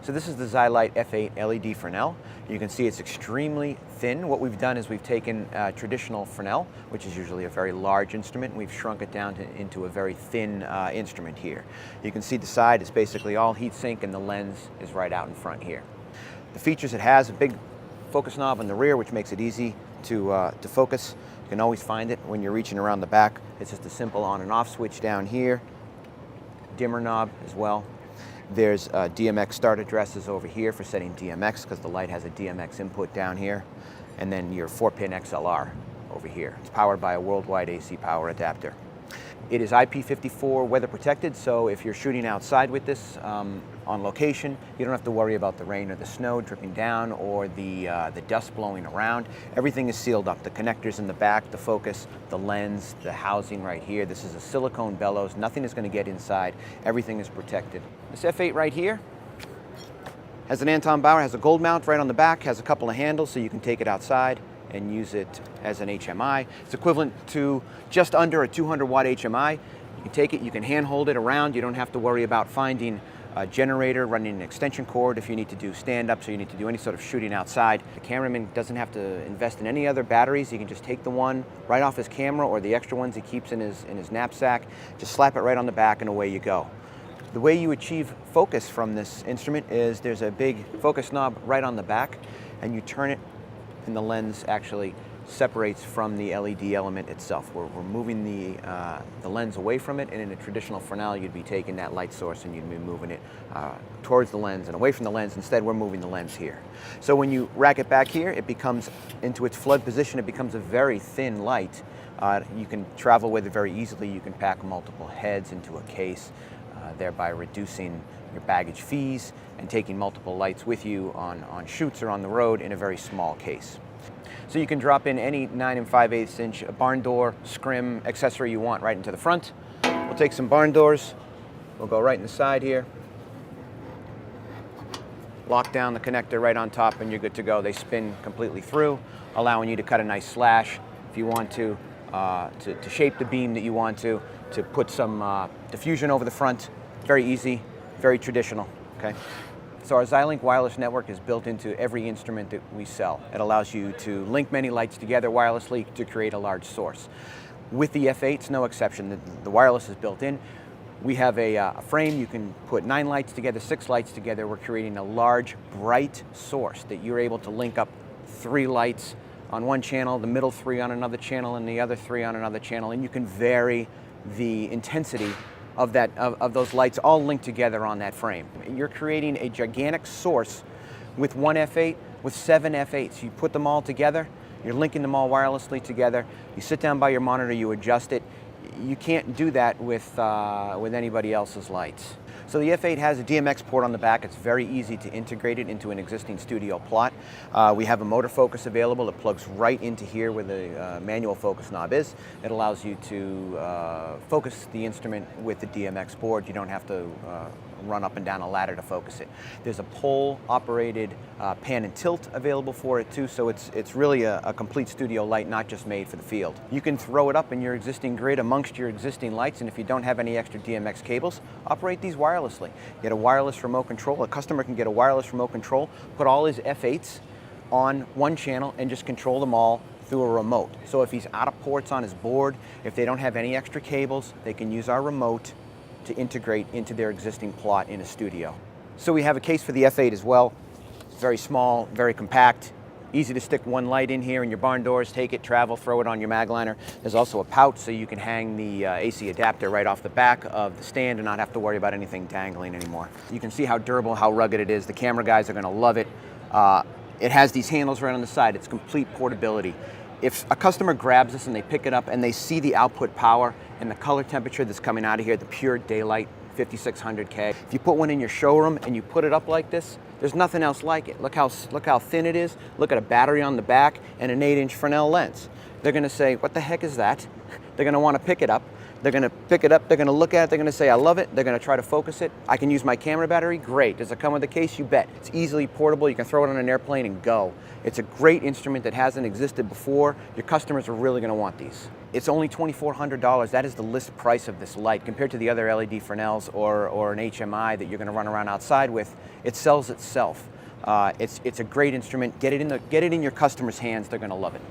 So this is the Zylight F8 LED Fresnel. You can see it's extremely thin. What we've done is we've taken traditional Fresnel, which is usually a very large instrument, and we've shrunk it down into a very thin instrument here. You can see the side is basically all heat sink, and the lens is right out in front here. The features: it has a big focus knob on the rear, which makes it easy to focus. You can always find it when you're reaching around the back. It's just a simple on and off switch down here. Dimmer knob as well. There's Dmx start addresses over here for setting Dmx, because the light has a Dmx input down here. And then your 4-pin XLR over here. It's powered by a worldwide AC power adapter. It is IP54 weather protected, so if you're shooting outside with this on location, you don't have to worry about the rain or the snow dripping down or the dust blowing around. Everything is sealed up. The connectors in the back, the focus, the lens, the housing right here. This is a silicone bellows. Nothing is going to get inside. Everything is protected. This F8 right here has an Anton Bauer, has a gold mount right on the back, has a couple of handles so you can take it outside and use it as an HMI. It's equivalent to just under a 200-watt HMI. You can take it, you can hand hold it around. You don't have to worry about finding a generator, running an extension cord if you need to do stand-up, so you need to do any sort of shooting outside. The cameraman doesn't have to invest in any other batteries. He can just take the one right off his camera, or the extra ones he keeps in his knapsack, just slap it right on the back and away you go. The way you achieve focus from this instrument is there's a big focus knob right on the back, and you turn it and the lens actually separates from the LED element itself. We're moving the lens away from it, and in a traditional Fresnel you'd be taking that light source and you'd be moving it towards the lens and away from the lens. Instead, we're moving the lens here. So when you rack it back here, it becomes, into its flood position, it becomes a very thin light. You can travel with it very easily. You can pack multiple heads into a case, thereby reducing your baggage fees and taking multiple lights with you on shoots or on the road in a very small case. So you can drop in any 9 5/8 inch barn door, scrim accessory you want right into the front. We'll take some barn doors. We'll go right in the side here. Lock down the connector right on top and you're good to go. They spin completely through, allowing you to cut a nice slash if you want to shape the beam that you want to put some diffusion over the front. Very easy, very traditional, okay? So our Xilinx wireless network is built into every instrument that we sell. It allows you to link many lights together wirelessly to create a large source. With the F8, it's no exception. The wireless is built in. We have a frame. You can put 9 lights together, 6 lights together. We're creating a large, bright source that you're able to link up 3 lights on one channel, the middle 3 on another channel, and the other 3 on another channel, and you can vary the intensity of those lights all linked together on that frame. You're creating a gigantic source with one F8, with 7 F8s. You put them all together, you're linking them all wirelessly together, you sit down by your monitor, you adjust it. You can't do that with anybody else's lights. So the F8 has a Dmx port on the back. It's very easy to integrate it into an existing studio plot. We have a motor focus available. It plugs right into here where the manual focus knob is. It allows you to focus the instrument with the Dmx board. You don't have to run up and down a ladder to focus it. There's a pole-operated pan and tilt available for it too, so it's really a complete studio light, not just made for the field. You can throw it up in your existing grid amongst your existing lights, and if you don't have any extra Dmx cables, operate these wirelessly. Get a wireless remote control. A customer can get a wireless remote control, put all his F8s on one channel, and just control them all through a remote. So if he's out of ports on his board, if they don't have any extra cables, they can use our remote to integrate into their existing plot in a studio. So we have a case for the F8 as well. It's very small, very compact, easy to stick one light in here in your barn doors, take it, travel, throw it on your mag liner. There's also a pouch so you can hang the AC adapter right off the back of the stand and not have to worry about anything dangling anymore. You can see how durable, how rugged it is. The camera guys are gonna love it. It has these handles right on the side. It's complete portability. If a customer grabs this and they pick it up and they see the output power and the color temperature that's coming out of here, the pure daylight 5600K. If you put one in your showroom and you put it up like this, there's nothing else like it. Look how thin it is. Look at a battery on the back and an 8-inch Fresnel lens. They're gonna say, what the heck is that? They're gonna wanna pick it up. They're going to pick it up, they're going to look at it, they're going to say, I love it, they're going to try to focus it. I can use my camera battery, great. Does it come with a case? You bet. It's easily portable, you can throw it on an airplane and go. It's a great instrument that hasn't existed before. Your customers are really going to want these. It's only $2,400, that is the list price of this light. Compared to the other LED Fresnels or an HMI that you're going to run around outside with, it sells itself. It's a great instrument. Get it in your customers' hands, they're going to love it.